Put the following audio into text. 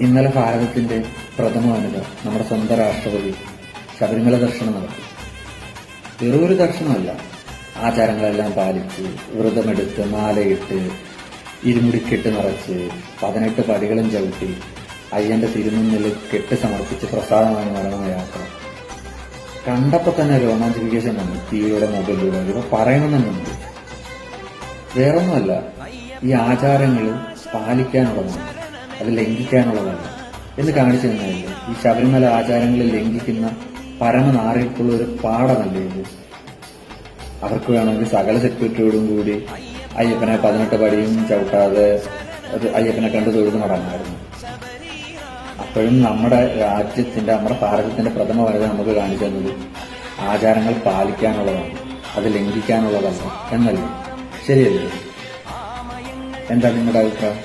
ഇന്നലെ ഭാരതത്തിന്റെ പ്രഥമ വനിത നമ്മുടെ സ്വന്തം രാഷ്ട്രപതി ശബരിമല ദർശനം നടത്തി. വെറൊരു ദർശനമല്ല, ആചാരങ്ങളെല്ലാം പാലിച്ച് വ്രതമെടുത്ത് മാലയിട്ട് ഇരുമുടിക്കെട്ട് നിറച്ച് 18 പടികളും ചവിട്ടി അയ്യന്റെ തിരുമുന്നിൽ കെട്ട് സമർപ്പിച്ച് പ്രസാദമായി നടന്ന യാത്ര കണ്ടപ്പോ തന്നെ രോമാഞ്ചിഫിക്കേഷൻ വന്നു. ടിവിയുടെ മൊബൈലിലൂടെ ഇപ്പൊ പറയണമെന്നുണ്ട്. വേറൊന്നുമല്ല, ഈ ആചാരങ്ങൾ പാലിക്കാനുള്ളതാണ്, അത് ലംഘിക്കാനുള്ളതല്ല എന്ന് കാണിച്ചു തന്നെയല്ലേ ഈ ശബരിമല ആചാരങ്ങളിൽ ലംഘിക്കുന്ന പരമനാറിയിട്ടുള്ള ഒരു പാഠമല്ലേ ഇത്. അവർക്ക് വേണമെങ്കിൽ സകല സെക്യൂരിറ്റിയോടും കൂടി അയ്യപ്പനെ 18 പടിയും ചവിട്ടാതെ അയ്യപ്പനെ കണ്ട് തൊഴുത് മടങ്ങായിരുന്നു. അപ്പോഴും നമ്മുടെ ഭാരതത്തിന്റെ പ്രഥമ വനിത നമുക്ക് കാണിച്ചു തന്നത് ആചാരങ്ങൾ പാലിക്കാനുള്ളതാണ്, അത് ലംഘിക്കാനുള്ളതല്ല എന്നല്ലേ. ശരിയല്ലേ? എന്താ നിങ്ങളുടെ അഭിപ്രായം?